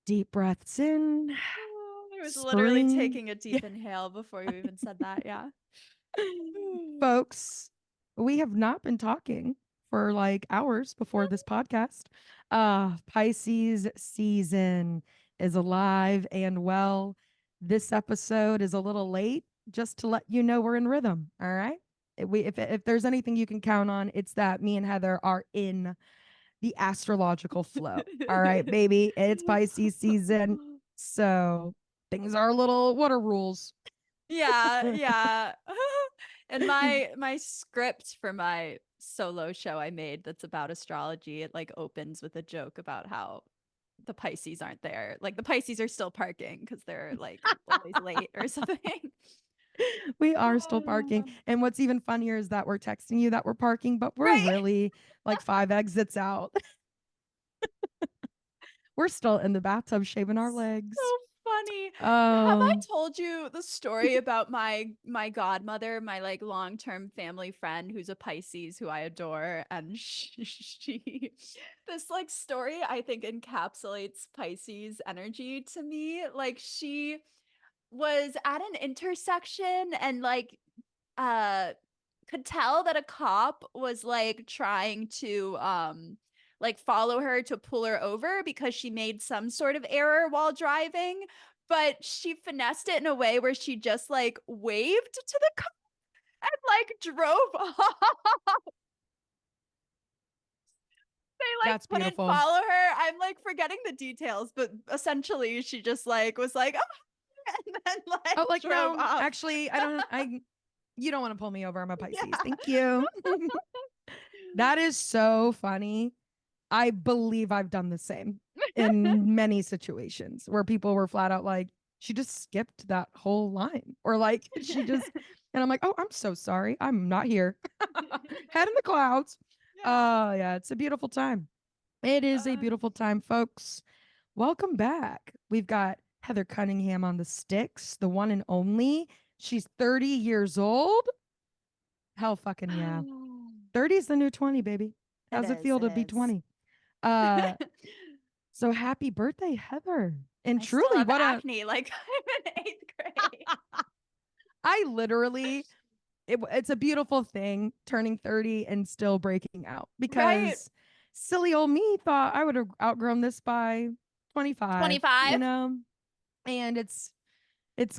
Deep breaths in. I was literally Spring. taking a deep inhale before you even said that. Yeah. Folks, we have not been talking for like hours before this podcast. Pisces season is alive and well. This episode is a little late, just to let you know we're in rhythm. All right. If there's anything you can count on, it's that me and Heather are in the astrological flow. All right, baby. It's Pisces season. So things are a little, what are rules? Yeah, yeah. And my script for my solo show I made that's about astrology, it like opens with a joke about how the Pisces aren't there. Like the Pisces are still parking because they're like always late or something. We are still parking. And what's even funnier is that we're texting you that we're parking, but we're Right. really like 5 exits out. We're still in the bathtub shaving our legs. So funny. Have I Um, told you the story about my godmother, my like long-term family friend who's a Pisces who I adore, and she this like story I think encapsulates Pisces energy to me. Like she was at an intersection and like uh could tell that a cop was like trying to like follow her to pull her over because she made some sort of error while driving, but she finessed it in a way where she just like waved to the cop and like drove off. They like that's couldn't beautiful. follow her. I'm like forgetting the details, but essentially she just like was like oh, and then like Oh, like, drove no, off. actually, you don't want to pull me over. I'm a Pisces. Yeah. Thank you. That is so funny. I believe I've done the same in many situations where people were flat out like, she just skipped that whole line. Or like, and I'm like, oh, I'm so sorry. I'm not here. Head in the clouds. Yeah. Yeah, it's a beautiful time. It is a Uh, beautiful time, folks. Welcome back. We've got Heather Cunningham on the sticks, the one and only. She's 30 years old. Hell fucking yeah. 30 is the new 20, baby. it How's it is. feel It to be is. 20? Uh, so happy birthday, Heather. And I still truly, have what a acne like I'm in eighth grade. I literally it's a beautiful thing turning 30 and still breaking out Right? because silly old me thought I would have outgrown this by 25, 25. and it's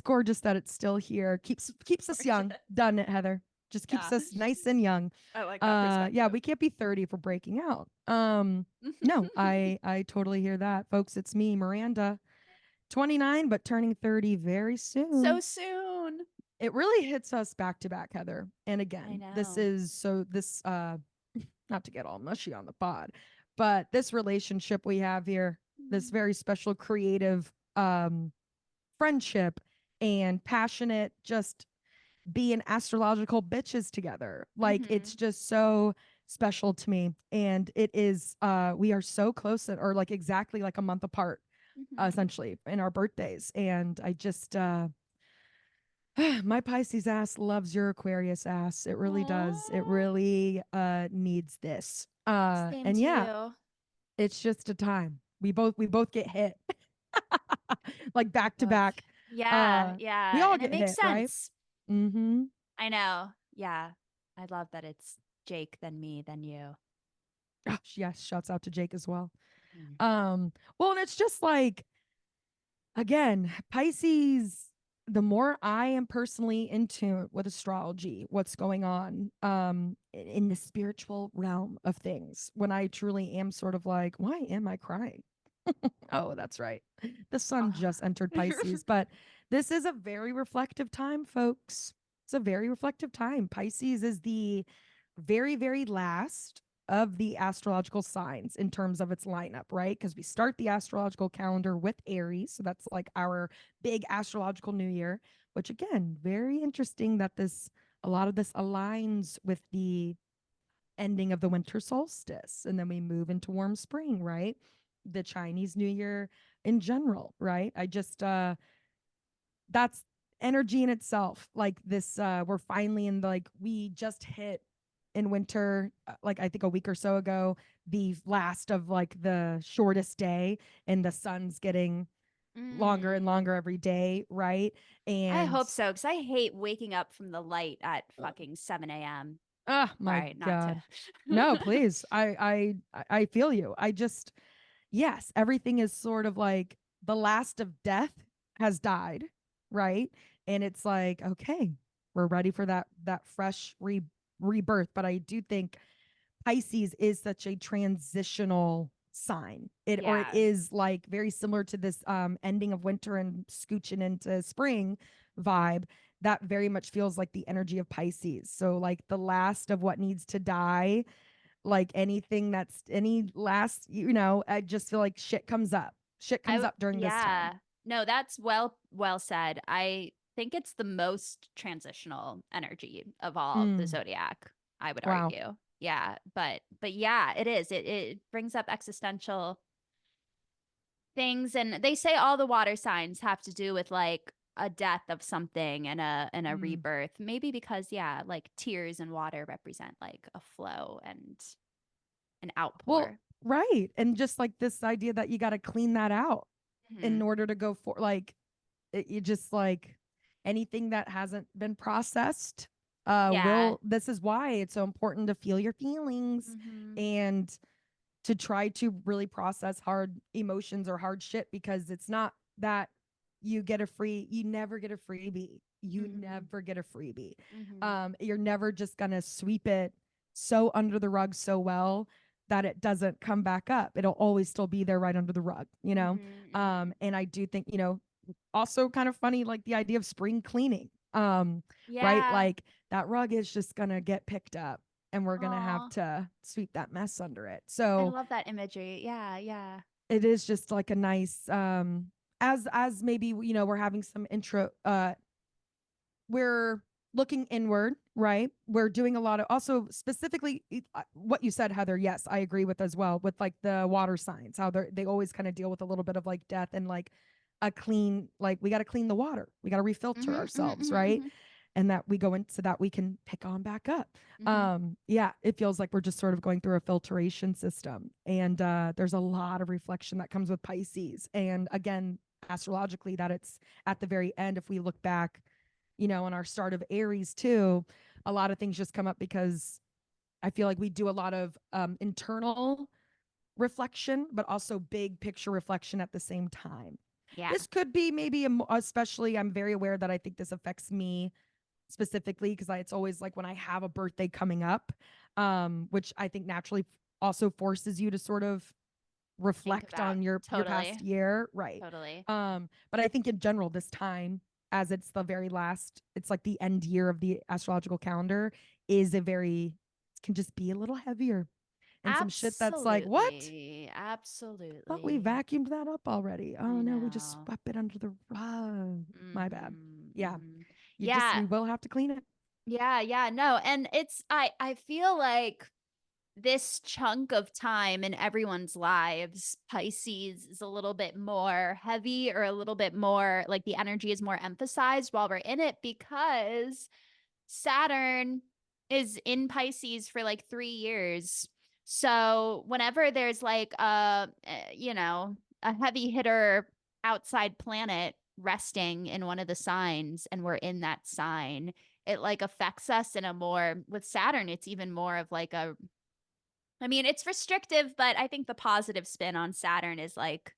gorgeous that it's still here. Keeps us young. Gorgeous. Done it, Heather. Just keeps Yeah. us nice and young. I like that Yeah, perspective. we can't be 30 for breaking out. No, I totally hear that. Folks, it's me, Miranda. 29, but turning 30 very So soon. soon. It really hits us back to back, Heather. And I again, know. this not to get all mushy on the pod, but this relationship we have here, this very special creative friendship and passionate, just being astrological bitches together. Like Mm-hmm. it's just so special to me. And it is we are so close, or like exactly like a month apart, Mm-hmm. essentially, in our birthdays. And I just my Pisces ass loves your Aquarius ass. It really does. It Aww. really needs this. Same And to yeah, you. it's just a time. We both get hit. Like We back to both. back. Yeah, We yeah. all And it get makes hit, right? sense. Mm-hmm. I know. Yeah. I love that it's Jake, then me, then you. Oh, yes, shouts out to Jake as well. Mhm. Well, and it's just like, again, Pisces, the more I am personally in tune with astrology, what's going on in the spiritual realm of things, when I truly am sort of like, why am I crying? Oh, that's right. The sun just entered Pisces, but this is a very reflective time, folks. It's a very reflective time. Pisces is the very, very last of the astrological signs in terms of its lineup, right? Because we start the astrological calendar with Aries. So that's like our big astrological new year, which again, very interesting that a lot of this aligns with the ending of the winter solstice. And then we move into warm spring, right? The Chinese New Year in general, right? That's energy in itself. Like this, we're finally in the, like, we just hit in winter, like I think a week or so ago, the last of like the shortest day, and the sun's getting longer and Mm. longer every day, right? I And hope so, because I hate waking up from the light at fucking 7 a.m. oh my Sorry, not to. God. No, please. I feel you. I just yes, everything is sort of like the last of death has died, right? And it's like, okay, we're ready for that fresh rebirth. But I do think Pisces is such a transitional sign. It Yeah. is like very similar to this ending of winter and scooching into spring vibe. That very much feels like the energy of Pisces. So like the last of what needs to die, like anything that's any last, I just feel like shit comes up. Shit comes up during this time. Yeah. No, that's well said. I think it's the most transitional energy of all the Mm, zodiac, I would wow. argue. Yeah, but yeah, it is. It brings up existential things, and they say all the water signs have to do with like a death of something and a Mm. rebirth. Maybe because yeah, like tears and water represent like a flow and an Well, outpour. right. And just like this idea that you got to clean that out in Mhm. order to go for like you just like anything that hasn't been processed Yeah. will this is why it's so important to feel your feelings Mhm. and to try to really process hard emotions or hard shit, because it's not that you never get a freebie. You Mhm. never get a freebie. Mhm. You're never just gonna sweep it so under the rug so well that it doesn't come back up. It'll always still be there right under the rug, you know? Mhm. Mhm. And I do think, also kind of funny, like the idea of spring cleaning. Right? Yeah. Like that rug is just gonna get picked up and we're going to have Aw. to sweep that mess under it. I So love that imagery. Yeah, yeah. it is just like a nice as maybe we're having some intro we're looking inward, right? We're doing a lot of also specifically what you said, Heather. Yes, I agree with as well with like the water signs, how they always kind of deal with a little bit of like death and like a clean, like we got to clean the water, we got to refilter Mhm. Mhm. ourselves, Mhm. right? Mhm. And that we go in so that we can pick on back up. Mhm. Yeah, it feels like we're just sort of going through a filtration system, and there's a lot of reflection that comes with Pisces. And again, astrologically, that it's at the very end. If we look back, in our start of Aries too, a lot of things just come up because I feel like we do a lot of internal reflection, but also big picture reflection at the same time. Yeah. This could be maybe especially, I'm very aware that I think this affects me specifically because it's always like when I have a birthday coming up, which I think naturally also forces you to sort of Think reflect about on your totally. past year, right? Totally. But I think in general, this time, as it's the very last, it's like the end year of the astrological calendar, is a very can just be a little heavier and some shit that's like, what? Absolutely. Thought we Absolutely. vacuumed that up already. Oh I no, we just know. swept it under the rug. My bad. Mhm. Yeah, Mhm. we Yeah. will have to clean it. Yeah, yeah. No, and it's I feel like this chunk of time in everyone's lives, Pisces is a little bit more heavy or a little bit more like the energy is more emphasized while we're in it because Saturn is in Pisces for like 3 years. So whenever there's like a heavy hitter outside planet resting in one of the signs and we're in that sign, it like affects us in a more with Saturn, it's even more of like a I mean, it's restrictive, but I think the positive spin on Saturn is like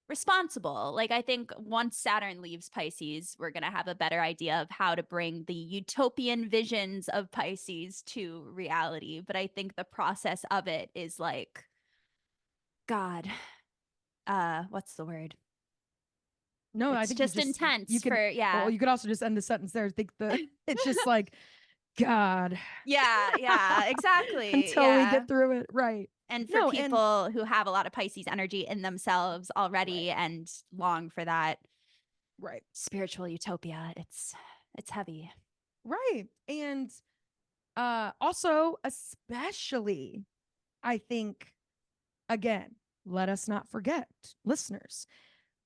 responsible. Like, I think once Saturn leaves Pisces, we're going to have a better idea of how to bring the utopian visions of Pisces to reality. But I think the process of it is like, God, what's the word? No, I It's think just you intense could for, well, yeah. you could also just end the sentence there. I think it's just like God Yeah, yeah, exactly. until we Yeah. get through it. Right. And for No, and people who have a lot of Pisces energy in themselves right. already and long for that Right. spiritual utopia, it's heavy. Right. And also especially I think again, let us not forget, listeners,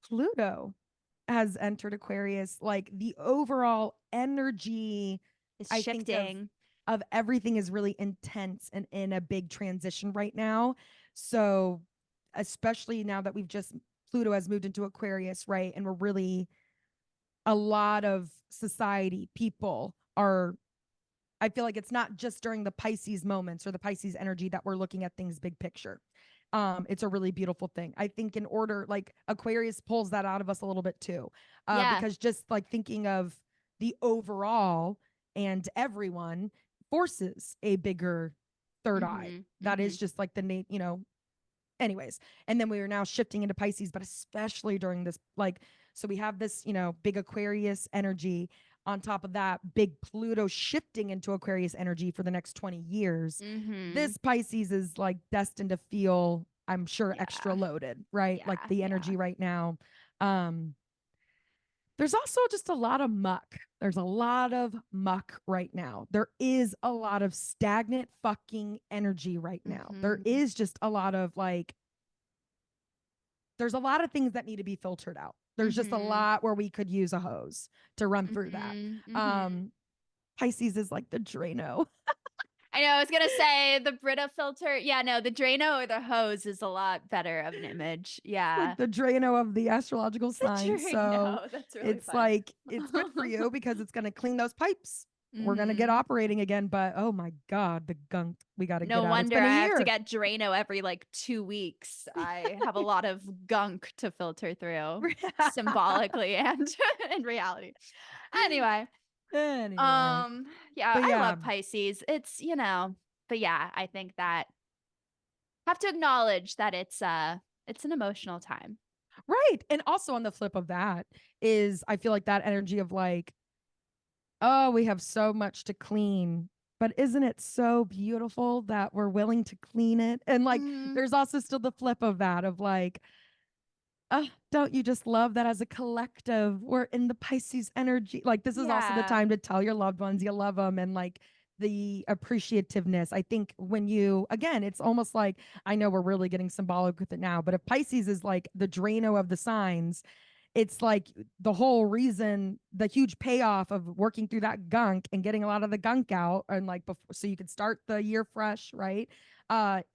Pluto has entered Aquarius, like the overall energy, It's I think, of shifting. of everything is really intense and in a big transition right now. So, especially now that Pluto has moved into Aquarius, right? And we're really, a lot of society, people are, I feel like it's not just during the Pisces moments or the Pisces energy that we're looking at things big picture. It's a really beautiful thing. I think in order, like Aquarius pulls that out of us a little bit too, Yeah. because just like thinking of the overall and everyone forces a bigger third eye. Mm-hmm. That Mm-hmm. is just like anyways. And then we are now shifting into Pisces, but especially during this, like, so we have this, big Aquarius energy. On top of that, big Pluto shifting into Aquarius energy for the next 20 years. Mm-hmm. This Pisces is like destined to feel, I'm sure, extra Yeah. loaded, right? Like Yeah. the Yeah. energy right now. Um, there's also just a lot of muck. There's a lot of muck right now. There is a lot of stagnant fucking energy right now. There Mm-hmm. is just a lot of like, there's a lot of things that need to be filtered out. There's just a Mm-hmm. lot where we could use a hose to run through that. Mm-hmm. Mm-hmm. Um, Pisces is like the Drano. I know, I was gonna say the Brita filter. Yeah, no, the Drano or the hose is a lot better of an image. Like Yeah. the Drano of the astrological The signs. So Drano. That's really it's fun. like, it's good for you because it's going to clean those pipes. We're going to get Mm-hmm. operating again. But oh my God, the gunk we got to No get out. It's wonder been a I have to year. get Drano every like 2 weeks. I have a lot of gunk to filter through, symbolically and in reality. Anyway, Anyway, yeah, but I yeah, love Pisces. But yeah, I think that have to acknowledge that it's an emotional time. right. And also on the flip of that is I feel like that energy of like, oh, we have so much to clean. But isn't it so beautiful that we're willing to clean it? And like, Mm, there's also still the flip of that of like, don't you just love that as a collective we're in the Pisces energy? Like, this is also the yeah. time to tell your loved ones you love them and like the appreciativeness. I think when you, again, it's almost like, I know we're really getting symbolic with it now, but if Pisces is like the Drano of the signs, it's like the whole reason, the huge payoff of working through that gunk and getting a lot of the gunk out and like before, so you could start the year fresh, right?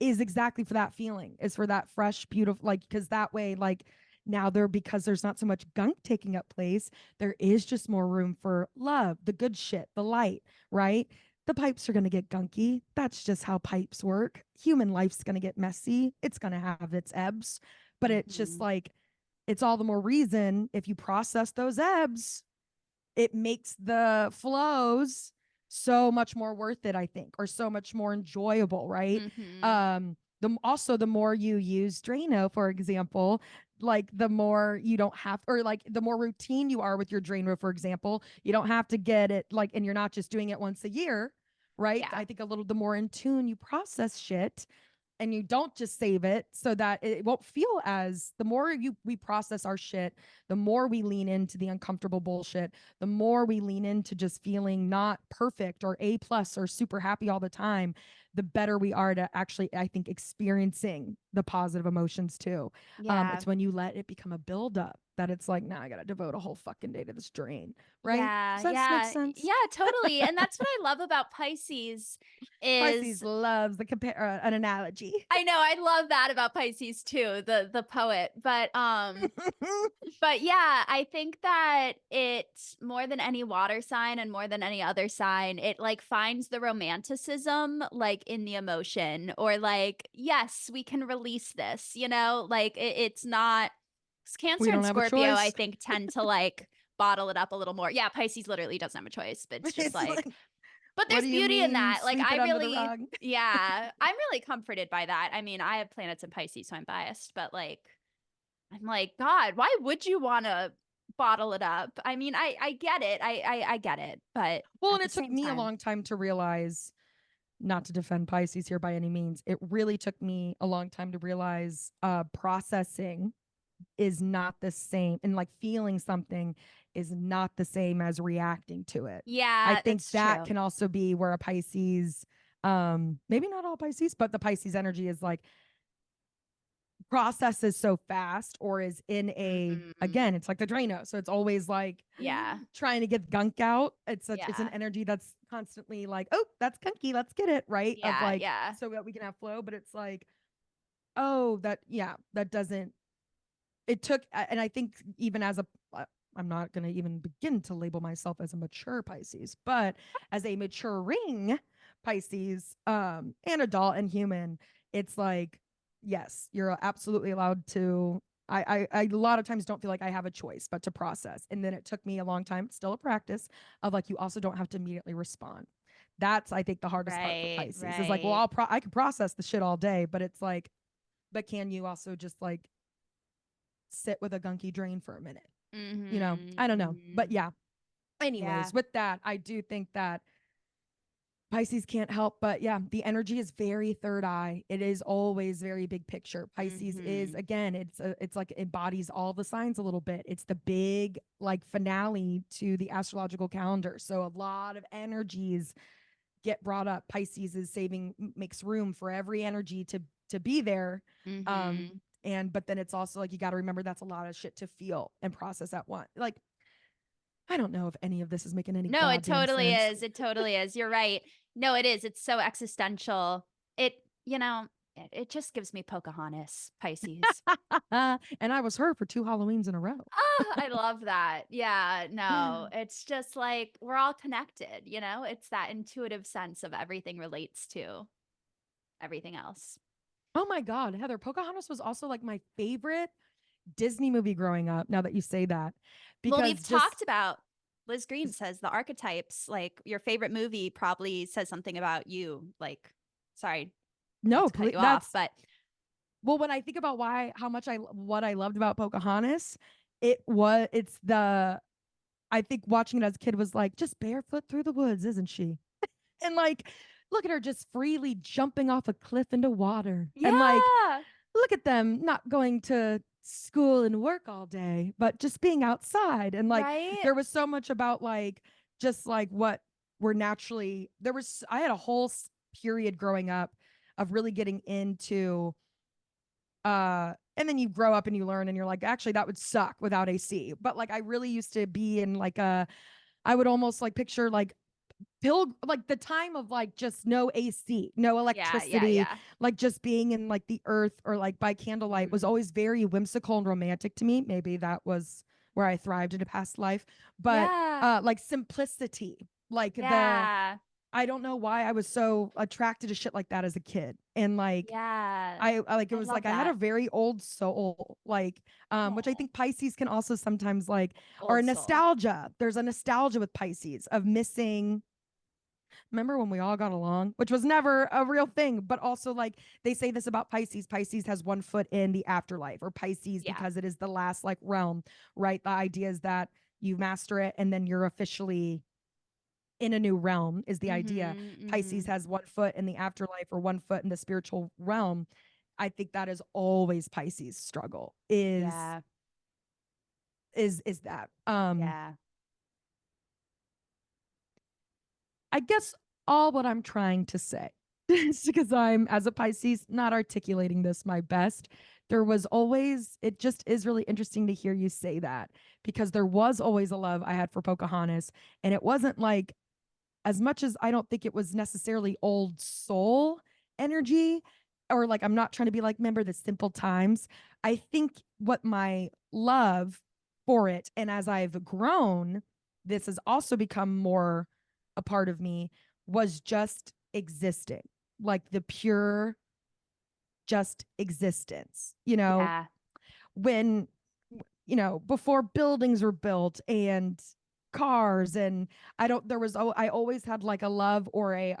Is exactly for that feeling, is for that fresh, beautiful, like, because that way, like, now there, because there's not so much gunk taking up place, there is just more room for love, the good shit, the light, right? The pipes are going to get gunky. That's just how pipes work. Human life's going to get messy. It's going to have its ebbs, but it's just Mm-hmm. like, it's all the more reason if you process those ebbs, it makes the flows so much more worth it, I think, or so much more enjoyable, right? Mm-hmm. The more you use Drano, for example, like the more you don't have, or like the more routine you are with your Drano, for example, you don't have to get it like, and you're not just doing it once a year, right? Yeah. I think a little, the more in tune you process shit, and you don't just save it so that it won't feel as, the more we process our shit, the more we lean into the uncomfortable bullshit, the more we lean into just feeling not perfect or A plus or super happy all the time, the better we are to actually, I think, experiencing the positive emotions too. Yeah. It's when you let it become a buildup that it's like, now I gotta devote a whole fucking day to this drain, right? Yeah, Does that make yeah, sense? yeah, totally. And that's what I love about Pisces Pisces is loves the compare an analogy. I know I love that about Pisces too, the poet. But yeah, I think that it's more than any water sign and more than any other sign, it like finds the romanticism like in the emotion or like, yes, we can release this, like it's not 'cause We Cancer don't and have a Scorpio, I choice. think tend to like bottle it up a little more. Yeah, Pisces literally doesn't have a choice, but it's just It's like, like, but what there's do you beauty in mean that. Like sweep I it under the really, rug? yeah, I'm really comforted by that. I mean, I have planets in Pisces, so I'm biased, but like I'm like, God, why would you want to bottle it up? I mean, I get it. I get it, but Well, at and the it took same me a time, long time to realize, not to defend Pisces here by any means, it really took me a long time to realize processing is not the same, and like feeling something is not the same as reacting to it. I yeah, think that's that true. can also be where a Pisces, maybe not all Pisces, but the Pisces energy is like, processes so fast or is in a, Mhm. again, it's like the Drano. So it's always like Yeah. trying to get gunk out. It's an Yeah. energy that's constantly like, oh, that's gunky, let's get it, right? Of Yeah, like, yeah. so that we can have flow. But it's like, oh, that, yeah, that doesn't, it took, and I think even as a, I'm not going to even begin to label myself as a mature Pisces, but as a maturing Pisces, and adult and human, it's like, yes, you're absolutely allowed to. I a lot of times don't feel like I have a choice but to process. And then it took me a long time, still a practice of like, you also don't have to immediately respond. That's, I think, the hardest part for Right, Pisces is like, well, right. I can process the shit all day, but it's like, but can you also just like sit with a gunky drain for a minute? I Mhm, don't know. But mhm. yeah. Yeah. Anyways, with that, I do think that Pisces can't help, but yeah, the energy is very third eye. It is always very big picture. Pisces is, Mhm. again, it's like embodies all the signs a little bit. It's the big like finale to the astrological calendar. So a lot of energies get brought up. Pisces is saving, makes room for every energy to be there. Um Mhm. and but then it's also like you got to remember that's a lot of shit to feel and process at once. Like, I don't know if any of this is making any No, it goddamn totally sense. is, it totally is, you're right. No, it is, it's so existential. It you know, it just gives me Pocahontas, Pisces. And I was her for 2 Halloweens in a row. Oh, I love that. Yeah, no, it's just like we're all connected, you know? It's that intuitive sense of everything relates to everything else. Oh my God, Heather, Pocahontas was also like my favorite Disney movie growing up, now that you say that. Well, Because we've just, talked about Liz Green says the archetypes, like your favorite movie probably says something about you. Like, sorry, not no, to cut please, you off, that's, but well, when I think about why, how much what I loved about Pocahontas, it's the, I think watching it as a kid was like, just barefoot through the woods, isn't she? And like, look at her just freely jumping off a cliff into water. And like, yeah, look at them not going to school and work all day, but just being outside. And like, right? there was so much about like, just like what we're naturally, I had a whole period growing up of really getting into, and then you grow up and you learn and you're like, actually, that would suck without AC. But like, I really used to be in like I would almost like picture like like the time of like just no AC, no Yeah, yeah, electricity, yeah. like just being in like the earth or like by candlelight was Mhm. always very whimsical and romantic to me. Maybe that was where I thrived in a past life, but Yeah, like simplicity, like the, yeah, I don't know why I was so attracted to shit like that as a kid. And like yeah. I like, it I was love like I had a that. very old soul, like which I Oh, think Pisces can also sometimes like, or old a soul. nostalgia. There's a nostalgia with Pisces of missing, remember when we all got along, which was never a real thing, but also like they say this about Pisces. Pisces has one foot in the afterlife, or Pisces Yeah. because it is the last like realm, right? The idea is that you master it and then you're officially in a new realm, is the idea. Mhm, Pisces mhm. has one foot in the afterlife or one foot in the spiritual realm. I think that is always Pisces struggle, Yeah, is that yeah. I guess all what I'm trying to say is because I'm, as a Pisces, not articulating this my best. There was always, it just is really interesting to hear you say that, because there was always a love I had for Pocahontas. And it wasn't like, as much as I don't think it was necessarily old soul energy, or like, I'm not trying to be like, remember the simple times. I think what my love for it, and as I've grown, this has also become more a part of me, was just existing, like the pure, just existence, Yeah. when, before buildings were built and cars. And I always had like a love or a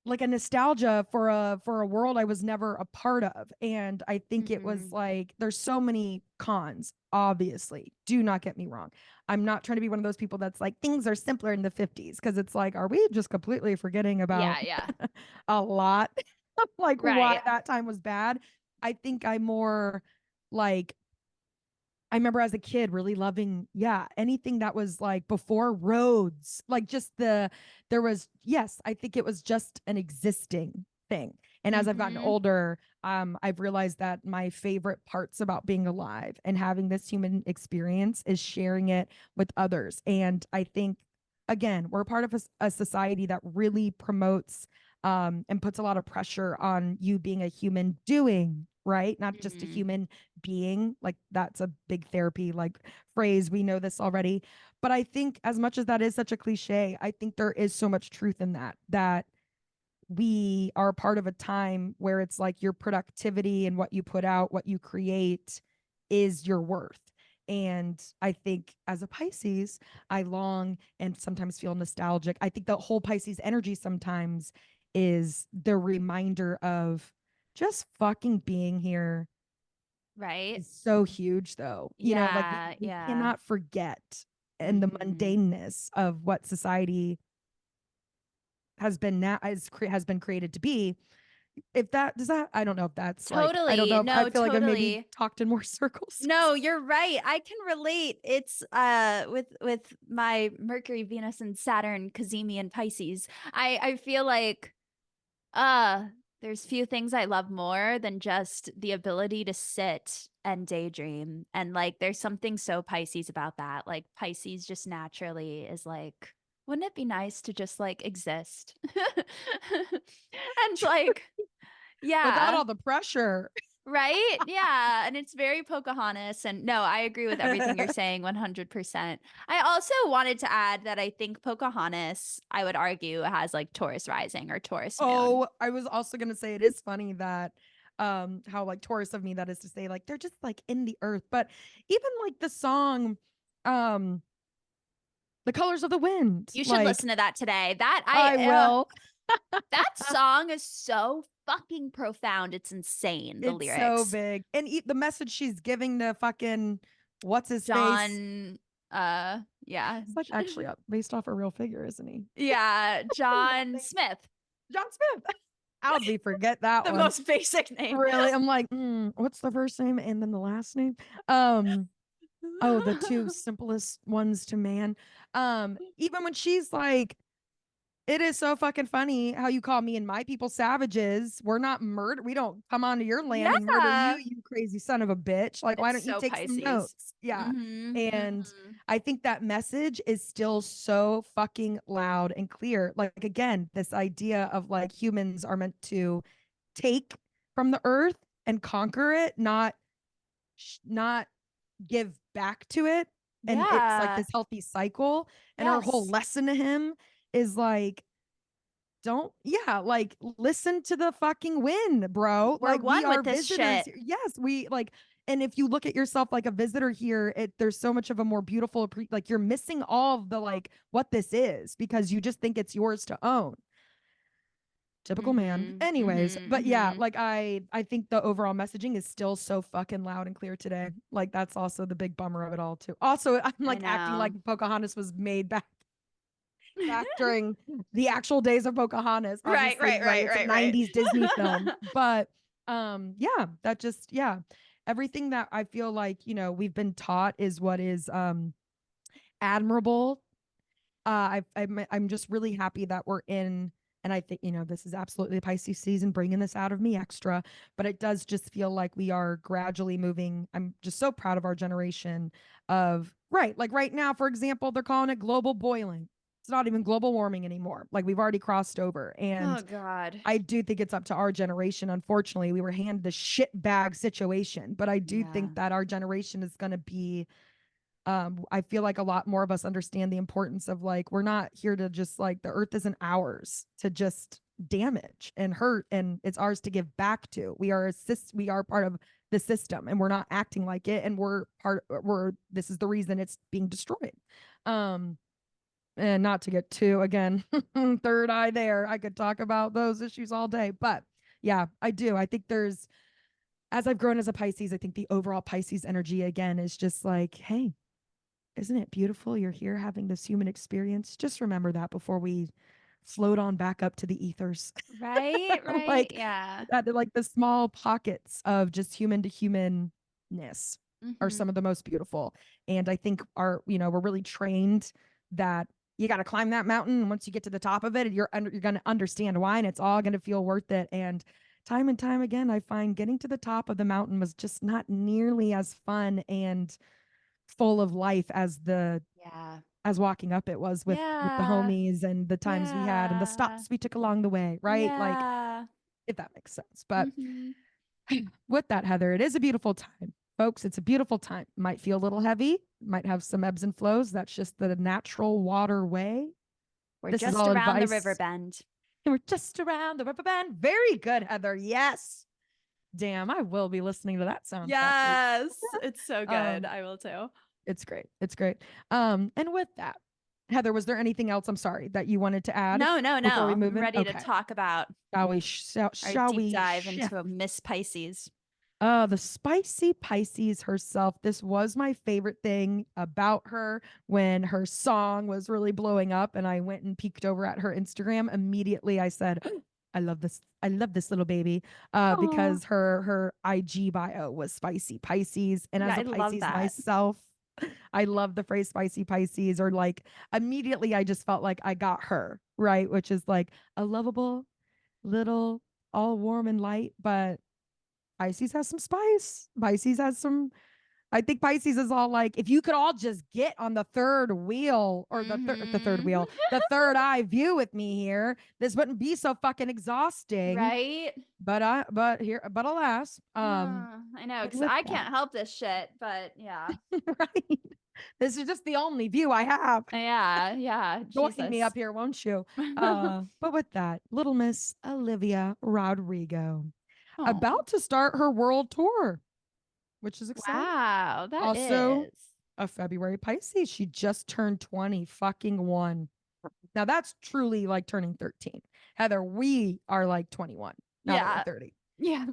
like a nostalgia for a world I was never a part of. And I think it was Mhm. like, there's so many cons, obviously, do not get me wrong. I'm not trying to be one of those people that's like, things are simpler in the 50s, because it's like, are we just completely forgetting about Yeah, yeah. a lot of like why Right. that time was bad? I think I'm more like, I remember as a kid really loving, yeah, anything that was like before roads, like just there was, yes, I think it was just an existing thing. And as I've gotten Mhm. older, I've realized that my favorite parts about being alive and having this human experience is sharing it with others. And I think, again, we're part of a society that really promotes and puts a lot of pressure on you being a human doing, right? Not just a Mhm. human being. Like that's a big therapy like phrase. We know this already. But I think as much as that is such a cliche, I think there is so much truth in that we are a part of a time where it's like your productivity and what you put out, what you create is your worth. And I think as a Pisces, I long and sometimes feel nostalgic. I think the whole Pisces energy sometimes is the reminder of just fucking being here Right? is so huge though. You know, like Yeah, we yeah. cannot forget and the Mhm. mundaneness of what society has been now has been created to be. If that does that, I don't know if that's like, I don't Totally. know if I No, feel like I maybe totally. talked in more circles. No, you're right. I can relate. It's with my Mercury, Venus, and Saturn, Cazimi, and Pisces. I feel like uh there's few things I love more than just the ability to sit and daydream. And like there's something so Pisces about that. Like Pisces just naturally is like, wouldn't it be nice to just like exist? And like, Without yeah. all the pressure. Right? Yeah, and it's very Pocahontas, and no, I agree with everything you're saying 100%. I also wanted to add that I think Pocahontas, I would argue, has, like, Taurus rising or Taurus moon. Oh, I was also gonna say it is funny that how like Taurus of me that is to say like they're just like in the earth. But even like the song um The Colors of the Wind, You should like listen to that today. I will. That song is so fucking profound, it's insane, the It's so lyrics. big. And the message she's giving to fucking what's his face. John, yeah. It's like actually based off a real figure, isn't he? Yeah, John Nothing. Smith, John Smith. How'd we forget that the one? most basic name. Really? I'm like, what's the first name and then the last name? Um, oh, the two simplest ones to man. Even when she's like, it is so fucking funny how you call me and my people savages. We're not murder. We don't come onto your land and murder you, Yeah. you crazy son of a bitch. Like, why It's don't you so take some Pisces. notes? Yeah. Mhm, And mhm. I think that message is still so fucking loud and clear. Like, again, this idea of like humans are meant to take from the earth and conquer it, not give back to it. And it's like Yeah. this healthy cycle. And her whole Yes. lesson to him is like, don't, yeah, like listen to the fucking wind, bro. We're Like we one are with this visitors shit. here. Yes, we like, and if you look at yourself like a visitor here, there's so much of a more beautiful like you're missing all of the like what this is because you just think it's yours to own. Typical man. Mhm, Anyways, mhm, but yeah, mhm. like I think the overall messaging is still so fucking loud and clear today. Like that's also the big bummer of it all too. Also, I'm I like acting like know. Pocahontas was made back during the actual days of Pocahontas. Right, Obviously, right, right? right, It's a right, right. 90s Disney film. But yeah, that just yeah. Everything that I feel like, we've been taught is what is admirable. I'm just really happy that we're in, and I think this is absolutely the Pisces season, bringing this out of me extra, but it does just feel like we are gradually moving. I'm just so proud of our generation of right, like right now, for example, they're calling it global boiling. It's not even global warming anymore. Like we've already crossed over, Oh and god. I do think it's up to our generation. Unfortunately, we were handed the shit bag situation, but I do Yeah. think that our generation is going to be I feel like a lot more of us understand the importance of like we're not here to just like the earth isn't ours to just damage and hurt, and it's ours to give back to. We are part of the system, and we're not acting like it, and we're this is the reason it's being destroyed. um and not to get too, again, third eye there, I could talk about those issues all day, but yeah, I think there's, as I've grown as a Pisces, I think the overall Pisces energy again is just like, hey, isn't it beautiful? You're here having this human experience. Just remember that before we float on back up to the ethers. Right, right. Like Yeah. that, like the small pockets of just human to humanness are some Mhm. of the most beautiful. And I think we're really trained that you got to climb that mountain. And once you get to the top of it, you're going to understand why, and it's all going to feel worth it. And time and time again, I find getting to the top of the mountain was just not nearly as fun and full of life Yeah. as walking up it was with the Yeah. homies and the times we had and the Yeah. stops we took along the way, right? Like, Yeah. if that makes sense. But Mhm. with that, Heather, it is a beautiful time. Folks, it's a beautiful time. Might feel a little heavy, might have some ebbs and flows. That's just the natural waterway. We're This is just all around the advice. river bend. And we're just around the rubber band. Very good, Heather. Yes. Damn, I will be listening to that soundtrack. Yes, it's so good. Um, I will too. it's great. It's great. And with that, Heather, was there anything else? I'm sorry that you wanted to add No, no, before we no. move I'm in? ready to Okay. talk about our Shall deep we dive shift? into a Miss Pisces. The spicy Pisces herself. This was my favorite thing about her when her song was really blowing up, and I went and peeked over at her Instagram. Immediately, I said, "I love this. I love this little baby." Oh, Because her IG bio was spicy Pisces, and yeah, as I a love Pisces that. myself, I love the phrase spicy Pisces. Or like immediately, I just felt like I got her right, which is like a lovable little, all warm and light, but Pisces has some spice. Pisces has some. I think Pisces is all like, if you could all just get on the third wheel or the third Mhm. wheel, the third eye view with me here, this wouldn't be so fucking exhausting. Right? But alas, I know, and because with I that, can't help this shit, but yeah. right, this is just the only view I have. Yeah, yeah, Join me up Jesus. here, won't you? But with that, little Miss Olivia Rodrigo Oh, about to start her world tour, which is exciting. wow, that Also, is. a February Pisces. She just turned 20 fucking one. Now that's truly like turning 13. Heather, we are like 21 now that we're Yeah. 30. Yeah.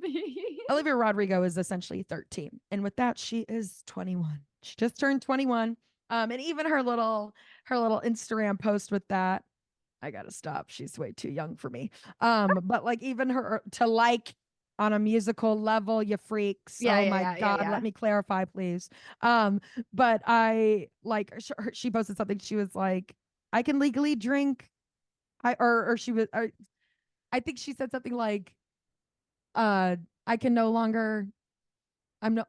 Olivia Rodrigo is essentially 13. And with that, she is 21. She just turned 21. And even her little Instagram post with that, I gotta stop. She's way too young for me. But like even her to like on a musical level, you freaks. Yeah, Oh yeah, my yeah, yeah, God, let yeah. me clarify, please. But I like she posted something. She was like, I can legally drink. Or she was, or I think she said something like, uh, I can no longer. I'm no.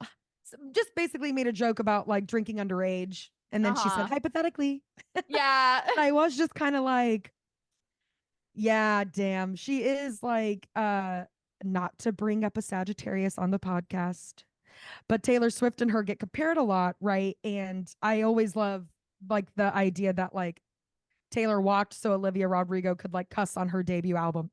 Just basically made a joke about like drinking underage, and then she said Uh-huh. hypothetically. Yeah. I was just kind of like, yeah, damn. She is like not to bring up a Sagittarius on the podcast, but Taylor Swift and her get compared a lot, right? And I always love like the idea that like Taylor walked so Olivia Rodrigo could like cuss on her debut album.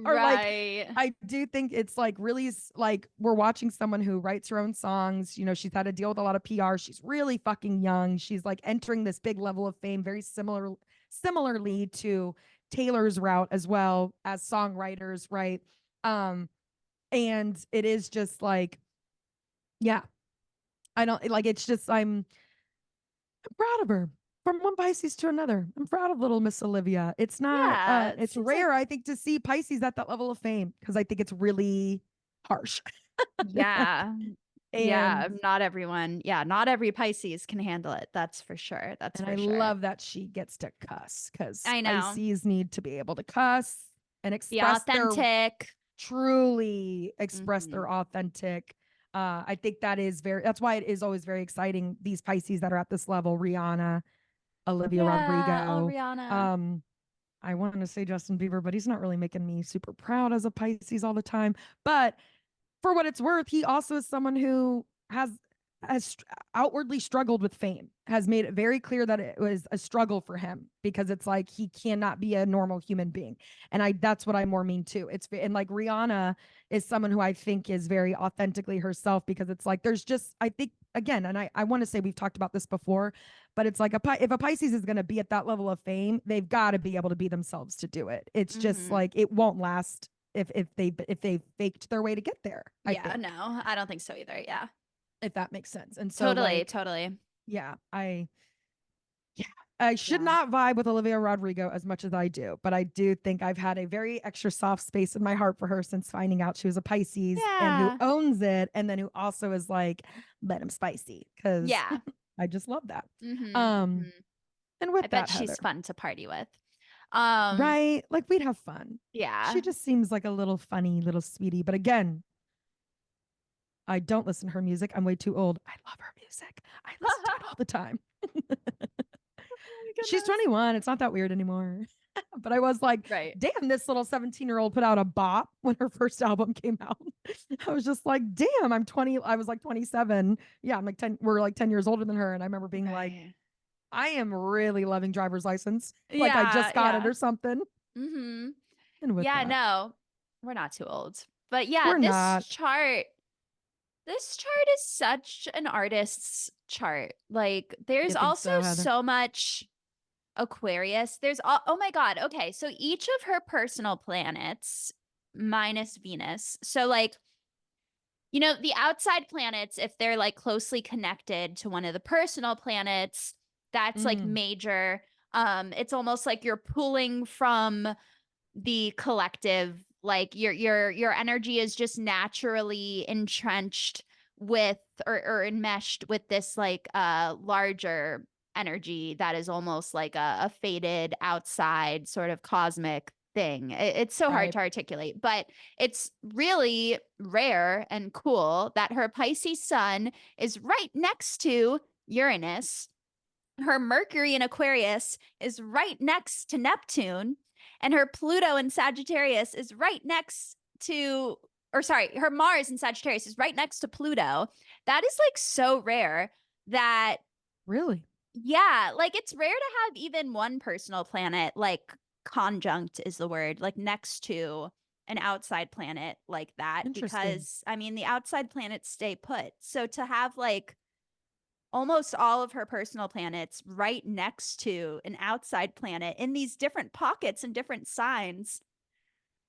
Or like Right. I do think it's like really like we're watching someone who writes her own songs. You know, she's had to deal with a lot of PR. She's really fucking young. She's like entering this big level of fame, very similarly to Taylor's route as well as songwriters, right? Um, and it is just like, yeah, I don't like it's just I'm proud of her. From one Pisces to another. I'm proud of little Miss Olivia. It's not Yeah, it it's seems rare, like I think, to see Pisces at that level of fame because I think it's really harsh. yeah. Yeah, and not every Pisces can handle it. That's for sure. That's and for I sure. love that she gets to cuss because I know. Pisces need to be able to cuss and Be express their authentic. truly express Mhm. their authentic. I think that's why it is always very exciting. These Pisces that are at this level, Rihanna, Olivia Yeah, oh Rodrigo, Rihanna. um, I want to say Justin Bieber, but he's not really making me super proud as a Pisces all the time. But for what it's worth, he also is someone who has outwardly struggled with fame, has made it very clear that it was a struggle for him because it's like he cannot be a normal human being. And that's what I more mean too. And like Rihanna is someone who I think is very authentically herself because it's like there's just I think again, and I want to say we've talked about this before, but it's like if a Pisces is going to be at that level of fame, they've got to be able to be themselves to do it. It's just Mhm. like it won't last if they faked their way to get there, I Yeah, think, no, I don't think so either. Yeah. if that makes sense. And so Totally, like, totally. yeah, yeah, I should Yeah. not vibe with Olivia Rodrigo as much as I do, but I do think I've had a very extra soft space in my heart for her since finding out she was a Pisces and who Yeah. owns it and then who also is like, but I'm spicy because Yeah. I just love that. Mhm. Um, Mhm. and I with bet that, Heather, she's fun to party with. Um, Right? Like we'd have fun. She yeah. just seems like a little funny little sweetie. But again, I don't listen to her music. I'm way too old. I love her music. I listen to it all the time. Oh my She's goodness. 21. It's not that weird anymore. But I was like, Right. damn, this little 17-year-old put out a bop when her first album came out. I was just like, damn, I'm 20. I was like 27. Yeah, I'm like 10. We're like 10 years older than her. And I remember being like, Right. I am really loving driver's license. Like I Yeah, just got it yeah. or something. Mhm. And with Yeah, that, no. We're not too old. But yeah, we're not. this chart is such an artist's chart. Like there's You think also so, Heather? so much Aquarius. Oh my God. Okay. So each of her personal planets minus Venus. So like, the outside planets, if they're like closely connected to one of the personal planets, that's like Mm, major. It's almost like you're pulling from the collective, like your energy is just naturally entrenched with or enmeshed with this like larger energy that is almost like a faded outside sort of cosmic thing. It's so hard right. to articulate, but it's really rare and cool that her Pisces sun is right next to Uranus. Her Mercury in Aquarius is right next to Neptune, and her Pluto in Sagittarius is right next to, or sorry, her Mars in Sagittarius is right next to Pluto. That is like so rare that, Really yeah, like it's rare to have even one personal planet, like conjunct is the word, like next to an outside planet like that, interesting. because I mean, the outside planets stay put. So to have like almost all of her personal planets right next to an outside planet in these different pockets and different signs.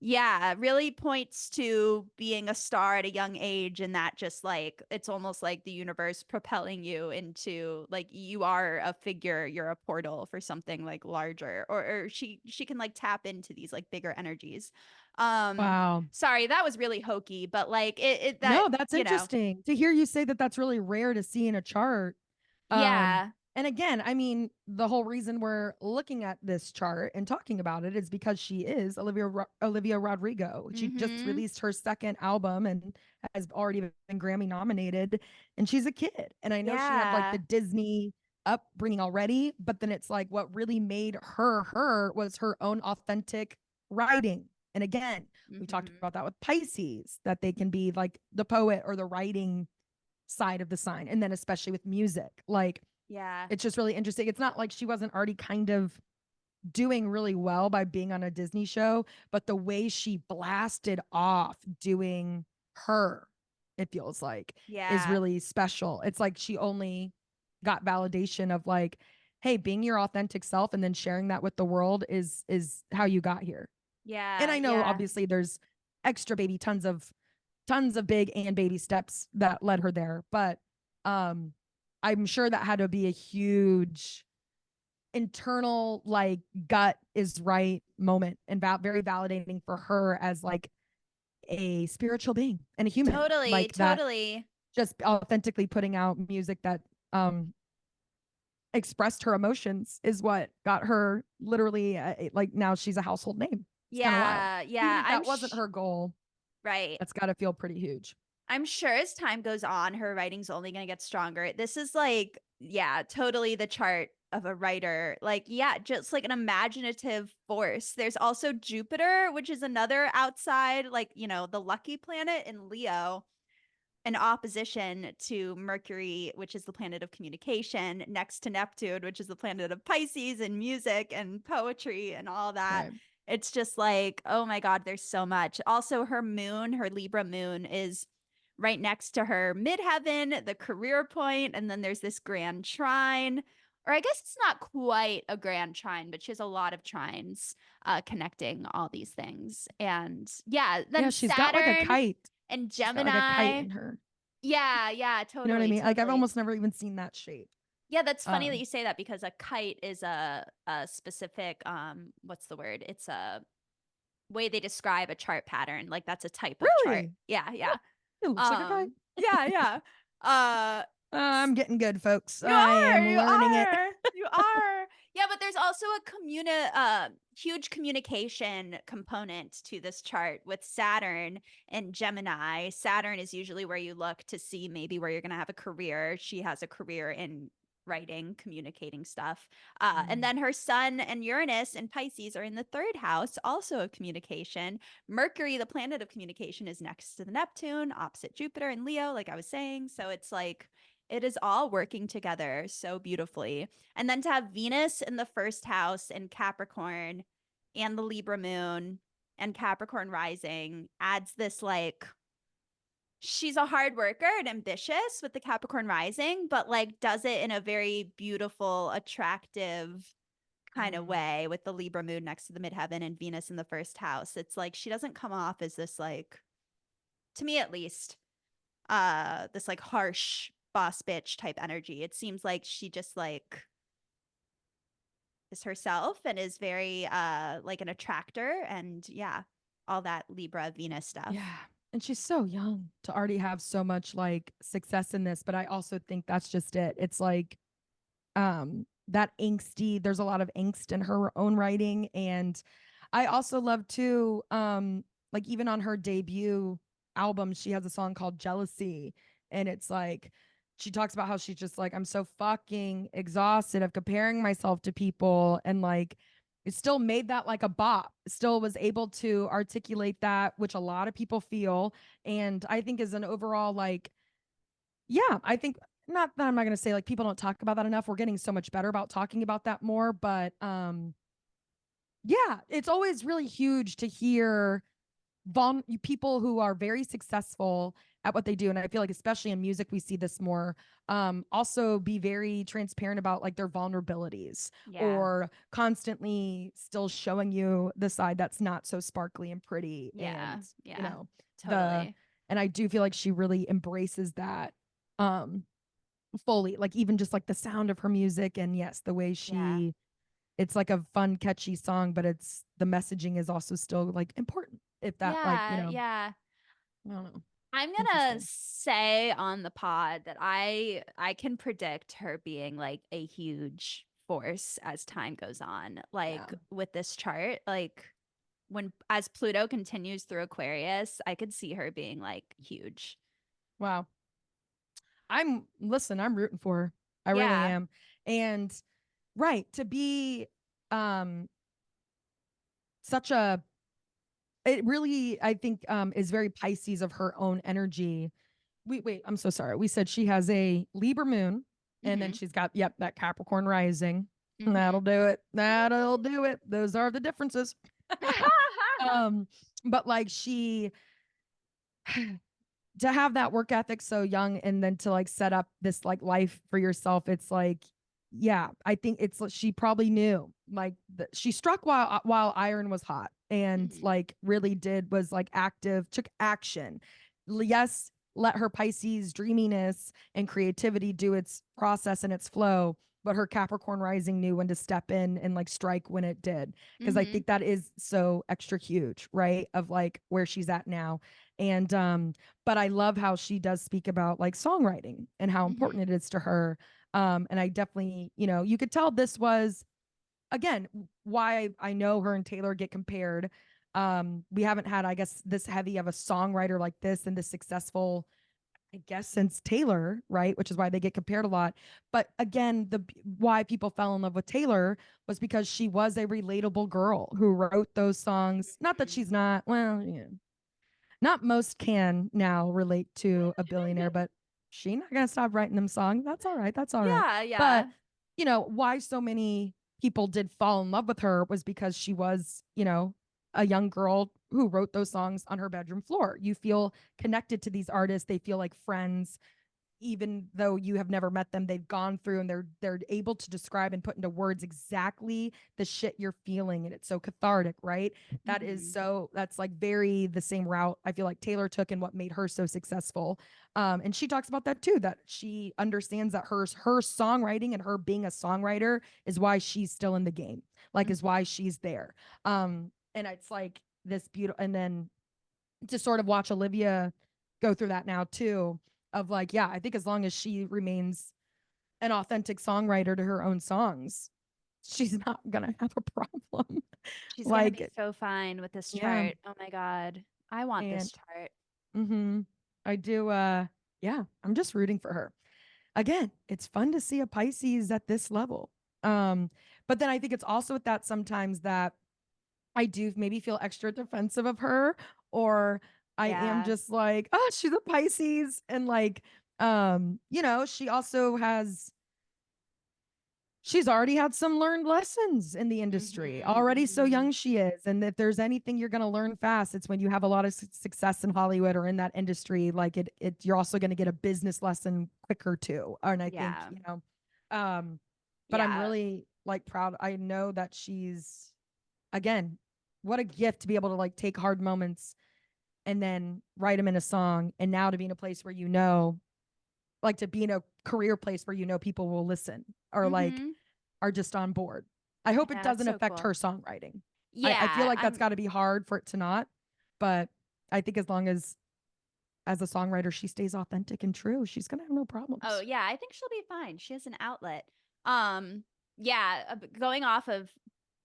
Yeah, really points to being a star at a young age, and that just like it's almost like the universe propelling you into like you are a figure, you're a portal for something like larger, or she can like tap into these like bigger energies. Um, Wow. Sorry, that was really hokey, but like it that No, that's interesting to hear you say that that's really rare to see in a chart. Um, yeah. and again, I mean, the whole reason we're looking at this chart and talking about it is because she is Olivia Rodrigo. She just Mm-hmm. released her second album and has already been Grammy nominated. And she's a kid. And I know she had like the Yeah. Disney upbringing already, but then it's like what really made her her was her own authentic writing. And again, we talked Mhm. about that with Pisces, that they can be like the poet or the writing side of the sign. And then especially with music, like Yeah. it's just really interesting. It's not like she wasn't already kind of doing really well by being on a Disney show, but the way she blasted off doing her, it feels like, is Yeah. really special. It's like she only got validation of like, hey, being your authentic self and then sharing that with the world is how you got here. And Yeah. I know Yeah. obviously there's extra baby tons of big and baby steps that led her there, but um I'm sure that had to be a huge internal like gut is right moment and very validating for her as like a spiritual being and a human Totally. like that, Totally. just authentically putting out music that expressed her emotions is what got her literally like now she's a household name. It's kind of wild. Yeah. Even Yeah. if that wasn't her goal, Right. that's got to feel pretty huge. I'm sure as time goes on, her writing's only going to get stronger. This is like, yeah, totally the chart of a writer. Like, yeah, just like an imaginative force. There's also Jupiter, which is another outside, like, the lucky planet in Leo, in opposition to Mercury, which is the planet of communication, next to Neptune, which is the planet of Pisces and music and poetry and all that. Right. It's just like, oh my God, there's so much. Also, her moon, her Libra moon, is right next to her midheaven, the career point, and then there's this grand trine. Or I guess it's not quite a grand trine, but she has a lot of trines connecting all these things. And yeah, Yeah, then she's got like a Saturn kite. and She's got like a kite Gemini. in her. Yeah, yeah, You know what I totally, mean? Like I've totally. almost never even seen that shape. Yeah, that's funny that Um, you say that because a kite is a specific what's the word? It's a way they describe a chart pattern. Like that's a type of chart. really? Yeah, Huh, yeah. it looks like a kite. Yeah, yeah. Uh I'm getting good, folks. you I are, am you learning it. are. You are. Yeah, but there's also a huge communication component to this chart with Saturn and Gemini. Saturn is usually where you look to see maybe where you're going to have a career. She has a career in writing, communicating stuff. And Mm. then her Sun and Uranus and Pisces are in the third house, also of communication. Mercury, the planet of communication, is next to the Neptune, opposite Jupiter and Leo, like I was saying. So it's like it is all working together so beautifully. And then to have Venus in the first house and Capricorn and the Libra moon and Capricorn rising adds this like she's a hard worker and ambitious with the Capricorn rising, but like does it in a very beautiful, attractive kind of Mm. way with the Libra moon next to the midheaven and Venus in the first house. It's like she doesn't come off as this like, to me at least, this like harsh boss bitch type energy. It seems like she just like is herself and is very like an attractor and yeah, all that Libra Venus stuff. Yeah. And she's so young to already have so much like success in this, but I also think that's just it. It's like that angsty, there's a lot of angst in her own writing, and I also love too like even on her debut album she has a song called Jealousy, and it's like she talks about how she's just like, I'm so fucking exhausted of comparing myself to people, and like it still made that like a bop, still was able to articulate that, which a lot of people feel, and I think is an overall like, yeah, I think, not that I'm not going to say like people don't talk about that enough. We're getting so much better about talking about that more, but yeah, it's always really huge to hear people who are very successful at what they do, and I feel like especially in music we see this more, also be very transparent about like their vulnerabilities, Yeah. or constantly still showing you the side that's not so sparkly and pretty, Yeah. and you Yeah. know the Totally. and I do feel like she really embraces that um fully, like even just like the sound of her music, and yes, the way Yeah. she, it's like a fun catchy song, but it's the messaging is also still like important, if that like, Yeah. Yeah. I don't know. I'm gonna Interesting. say on the pod that I can predict her being like a huge force as time goes on. Yeah. Like with this chart, like when as Pluto continues through Aquarius, I could see her being like huge. Wow. I'm rooting for her. I really Yeah. am. And right, to be um such a, it really I think is very Pisces of her own energy. Wait, I'm so sorry. We said she has a Libra moon, and then Mm-hmm. she's got, yep, that Capricorn rising. Mm-hmm. That'll do it. That'll do it. Those are the differences. um, but like she to have that work ethic so young, and then to like set up this like life for yourself, it's like, yeah, I think it's she probably knew like she struck while iron was hot, and Mm-hmm. like really did, was like active, took action. Yes, let her Pisces dreaminess and creativity do its process and its flow, but her Capricorn rising knew when to step in and like strike when it did, because I Mm-hmm. think that is so extra huge, right, of like where she's at now. And but I love how she does speak about like songwriting and how Mm-hmm. important it is to her. And I definitely, you could tell this was, again, why I know her and Taylor get compared. We haven't had, I guess, this heavy of a songwriter like this and this successful, I guess, since Taylor, right? Which is why they get compared a lot. But again, the why people fell in love with Taylor was because she was a relatable girl who wrote those songs. Not that she's not, well, yeah, not most can now relate to a billionaire, but she not gonna stop writing them songs. That's all right. That's all right. Yeah, But yeah. why so many people did fall in love with her was because she was, a young girl who wrote those songs on her bedroom floor. You feel connected to these artists. They feel like friends, even though you have never met them. They've gone through, and they're able to describe and put into words exactly the shit you're feeling, and it's so cathartic, right? Mm-hmm. That's like very the same route I feel like Taylor took, and what made her so successful. And she talks about that too, that she understands that her songwriting and her being a songwriter is why she's still in the game, like is why Mm-hmm. she's there. And it's like this beautiful, and then to sort of watch Olivia go through that now too, of like, yeah, I think as long as she remains an authentic songwriter to her own songs, she's not gonna have a problem. She's gonna be Like, so fine with this yeah. chart. Oh my God. I want this And chart. I do yeah, I'm just rooting for her. Again, it's fun to see a Pisces at this level. But then I think it's also with that sometimes that I do maybe feel extra defensive of her, or I am Yeah. just like, oh, she's a Pisces. And like, she also has she's already had some learned lessons in the industry Mm-hmm. already, so Mm-hmm. young she is. And if there's anything you're going to learn fast, it's when you have a lot of success in Hollywood or in that industry. Like it you're also going to get a business lesson quicker too. And I think, Yeah. um but I'm Yeah. really like proud. I know that she's, again, what a gift to be able to like take hard moments and then write them in a song, and now to be in a place where, like, to be in a career place where people will listen, or like Mm-hmm. are just on board. I hope it Yeah, it's doesn't so affect her cool. songwriting. I feel Yeah, like that's I'm got to be hard for it to not, but I think as long as a songwriter she stays authentic and true, she's gonna have no oh problems. yeah, I think she'll be fine. She has an outlet. Um, yeah, going off of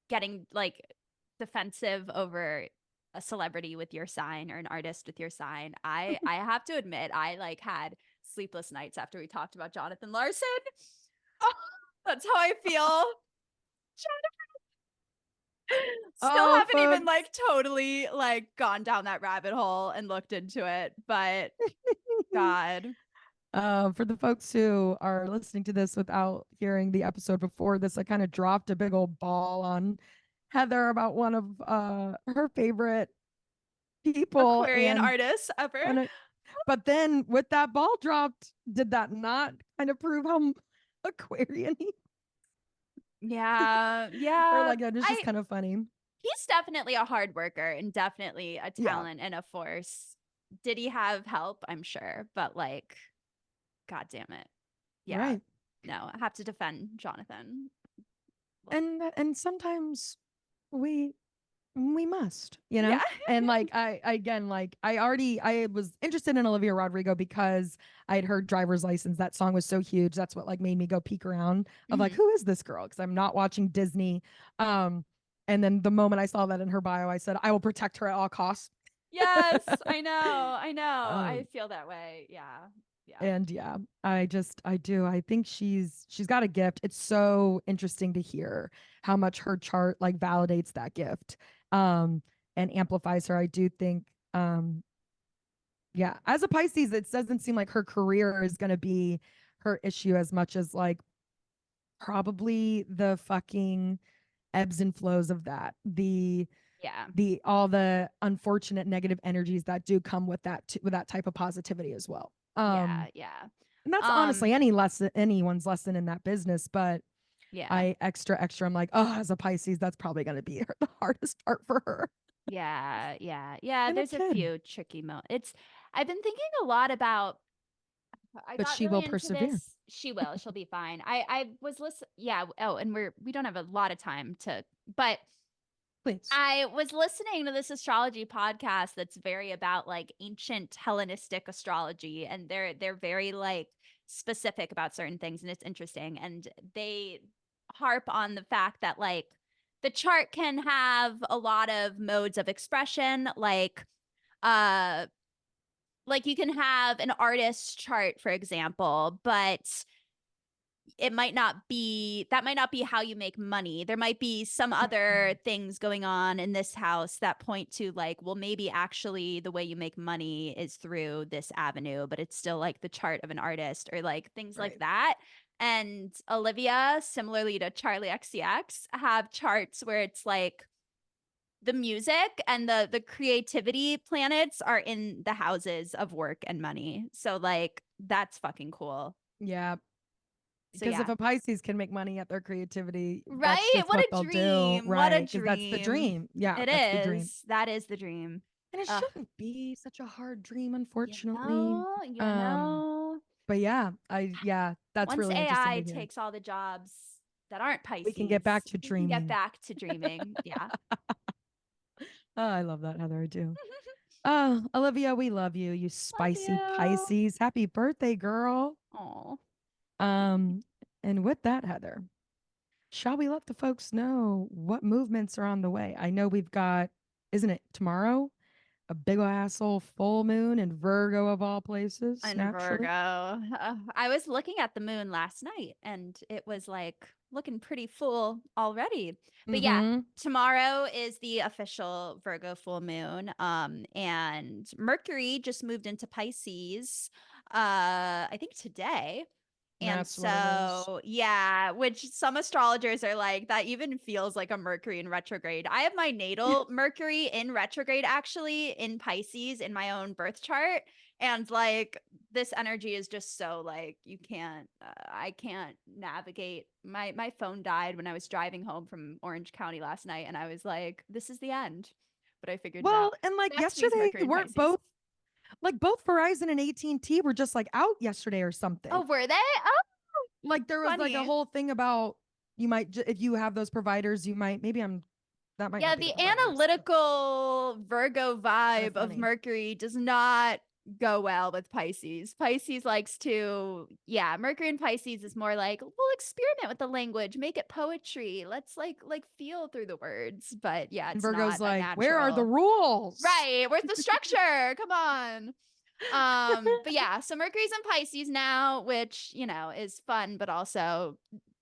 getting like defensive over a celebrity with your sign or an artist with your sign. I have to admit I like had sleepless nights after we talked about Jonathan Larson. That's how I feel. Still Oh, haven't even folks. like totally like gone down that rabbit hole and looked into it, but God. For the folks who are listening to this without hearing the episode before this, I kind of dropped a big old ball on Heather about one of her favorite people, Aquarian artists ever. and it, but then with that ball dropped, did that not kind of prove how Aquarian he, Yeah, or yeah. like it's just I kind of funny. He's definitely a hard worker and definitely a Yeah, talent and a force. Did he have help? I'm sure, but like, God damn it. Yeah. right. No, I have to defend Jonathan. And sometimes we must, Yeah. and like I again, like I was interested in Olivia Rodrigo because I had heard Driver's License. That song was so huge. That's what like made me go peek around of like, Mhm. who is this girl, because I'm not watching Disney. um and then the moment I saw that in her bio, I said I will protect her at all costs. Yes, I know. I know. I um feel that way. Yeah. Yeah. and yeah, I think she's got a gift. It's so interesting to hear how much her chart like validates that gift, um and amplifies her. I do think, yeah, as a Pisces, it doesn't seem like her career is going to be her issue as much as like probably the fucking ebbs and flows of that, Yeah. the all the unfortunate negative energies that do come with with that type of positivity as well. Yeah. Yeah. And that's honestly Um, anyone's lesson in that business. But yeah. I extra, I'm like, oh, as a Pisces, that's probably going to be the hardest part for her. Yeah. Yeah. Yeah. And a There's a kid, few tricky moments. I've been thinking a lot about I but got she really will into persevere. this. She will. She'll be fine. I was listen. Yeah. Oh, and we don't have a lot of time to. But Please. I was listening to this astrology podcast that's very about like ancient Hellenistic astrology, and they're very like specific about certain things, and it's interesting. And they harp on the fact that like the chart can have a lot of modes of expression, uh like you can have an artist chart, for example, but it might not be that might not be how you make money. There might be some other things going on in this house that point to like, well, maybe actually the way you make money is through this avenue, but it's still like the chart of an artist or like things like Right. that. And Olivia, similarly to Charlie XCX, have charts where it's like the music and the creativity planets are in the houses of work and money. So like that's fucking cool. Yeah. So Because if yeah. a Pisces can make money at their creativity, that's Right? just What what a they'll do. dream. What a Right. Because that's the dream. dream. Yeah. It That's the dream. is. That is the dream. And it Ugh. shouldn't be such a hard dream, unfortunately. You Um, know, but yeah, that's once really interesting AI to hear. takes all the jobs that aren't We can get back Pisces, to we can get dreaming. back to dreaming. Yeah. Oh, I love that, Heather. I do. Oh, Olivia, we love you, you Love spicy you. Pisces. Happy birthday, girl. Oh, thank you. Um, and with that, Heather, shall we let the folks know what movements are on the way? I know we've got, isn't it tomorrow? A big ol' asshole full moon in Virgo of all places, In Virgo. naturally. I was looking at the moon last night and it was like looking pretty full already. But yeah, Mm-hmm. tomorrow is the official Virgo full moon. And Mercury just moved into Pisces I think today. And That's what it is. so, yeah, which some astrologers are like, that even feels like a Mercury in retrograde. I have my natal Mercury in retrograde actually in Pisces in my own birth chart. And like, this energy is just so like, you can't, I can't navigate. My phone died when I was driving home from Orange County last night. And I was like, this is the end. But I figured Well, and like that's me as yesterday, Mercury in weren't Pisces. both like both Verizon and AT&T were just like out yesterday or Oh, something. were they? Oh, Like there was like a funny. whole thing about you might if you have those providers, you might maybe I'm that might Yeah, not be the the providers. analytical Virgo Kind of vibe of funny. Mercury does not go well with Pisces. Pisces likes to, yeah, Mercury and Pisces is more like, we'll experiment with the language, make it poetry. Let's like feel through the words. But yeah, And it's Virgo's not a like, where are the natural. rules? Right. Where's the structure? Come on. But yeah, so Mercury's in Pisces now, which, is fun, but also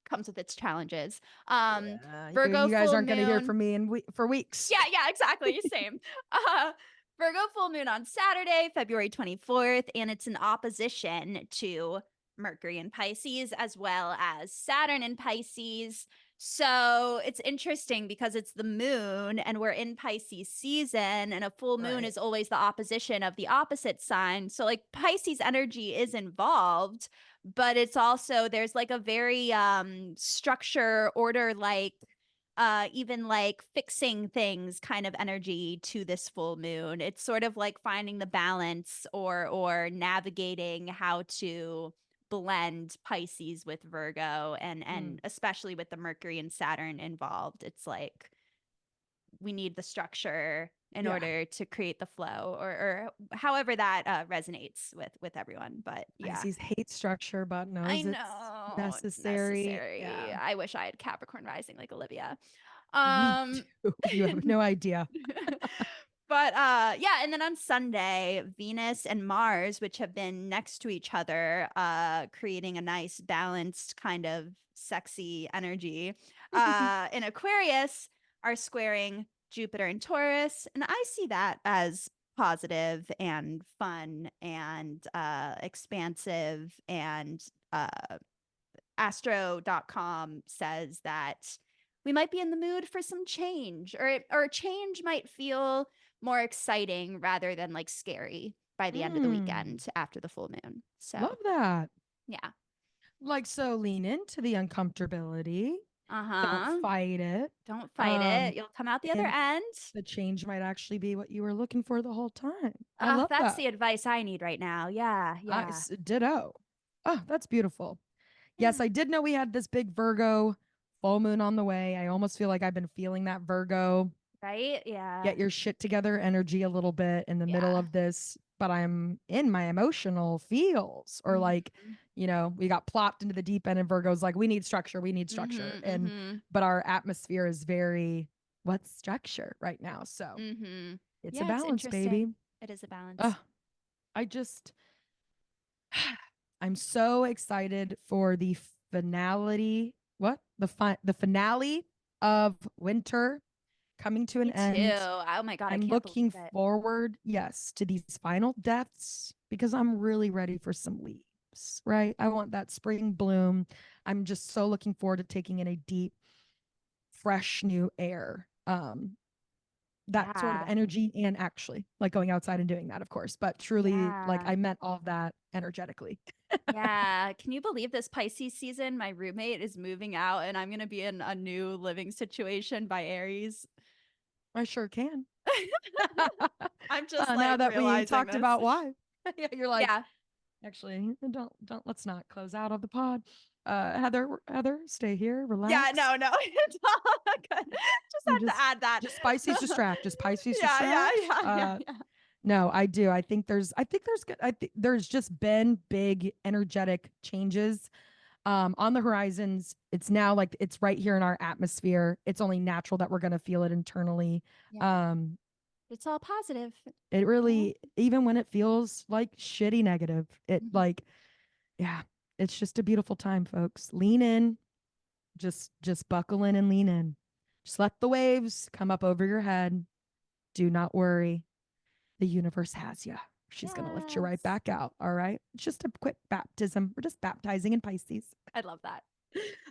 comes with its challenges. Um, Yeah, Virgo you guys full aren't going to hear moon. from me for weeks. Yeah, exactly. Same. Uh, Virgo full moon on Saturday, February 24th, and it's in opposition to Mercury in Pisces as well as Saturn in Pisces. So it's interesting because it's the moon and we're in Pisces season, and a full moon Right. is always the opposition of the opposite sign. So, like, Pisces energy is involved, but it's also there's like a very structure, order, like even like fixing things kind of energy to this full moon. It's sort of like finding the balance or navigating how to blend Pisces with Virgo, and Mm. especially with the Mercury and Saturn involved. It's like we need the structure in Yeah. order to create the flow, or however that resonates with everyone. But yeah, Pisces hates structure, but I knows it's know it's necessary. necessary. Yeah. I wish I had Capricorn rising like Olivia. Me Um too. You have no idea. but yeah, and then on Sunday, Venus and Mars, which have been next to each other, creating a nice balanced kind of sexy energy, in Aquarius are squaring Jupiter and Taurus, and I see that as positive and fun and expansive, and astro.com says that we might be in the mood for some change, or change might feel more exciting rather than like scary by the end of the Mm. weekend after the full moon. Love So, that. yeah. Like so lean into the uncomfortability. Don't Uh-huh. fight it. Don't fight Um it. You'll come out the other and end. the change might actually be what you were looking for the whole time. I love That's that. the advice I need right now. Yeah, yeah. Ditto. Oh, that's beautiful. Yeah. Yes, I did know we had this big Virgo full moon on the way. I almost feel like I've been feeling that Virgo Right? Yeah. get your shit together energy a little bit in the middle Yeah. of this, but I'm in my emotional feels or like, Mhm. we got plopped into the deep end and Virgo's like, we need structure, we need structure. Mhm. And, Mhm. but our atmosphere is very, what's structure right now? So Mhm. it's a Yeah, it's balance, baby. interesting. It is a balance. Oh, I just, I'm so excited for the finality. What the finale of winter coming to an Me too. end. Oh my God, I I'm can't believe looking it. forward, yes, to these final deaths because I'm really ready for some leaves, right? I want that spring bloom. I'm just so looking forward to taking in a deep, fresh new air. That sort of Yeah. energy and actually like going outside and doing that, of course, but truly like Yeah. I meant all of that energetically. Yeah. Can you believe this Pisces season? My roommate is moving out and I'm going to be in a new living situation by Aries. I sure can. I'm just Now like that we realizing talked this. about why. Yeah, you're like, Yeah. actually, don't let's not close out of the pod. Heather, stay here, Yeah. relax. No, no. It's all good. Just You had to add that. just Pisces distract, just Pisces Yeah. Yeah. distract. Yeah. Yeah. Yeah. No, I do. I think there's good. I think there's just been big energetic changes on the horizons. It's now like it's right here in our atmosphere. It's only natural that we're going to feel it internally. Yeah. Um, It's all positive. it Yeah. really, even when it feels like shitty negative, it Mhm. like, yeah, it's just a beautiful time, folks. Lean in, just buckle in and lean in. Just let the waves come up over your head. Do not worry. The universe has you. She's going to lift you right Yes. back out. All right. It's just a quick baptism. We're just baptizing in Pisces. I love that.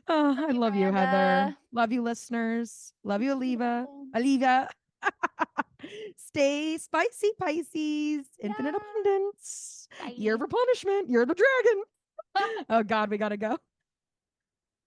Oh, Love I you, love you, Heather. Miranda. Love you, listeners. Love you, Oliva. Miranda. Olivia. Stay spicy, Pisces. Infinite Yeah. abundance. Year of Bye. replenishment. You're the dragon. Oh, God, we got to go.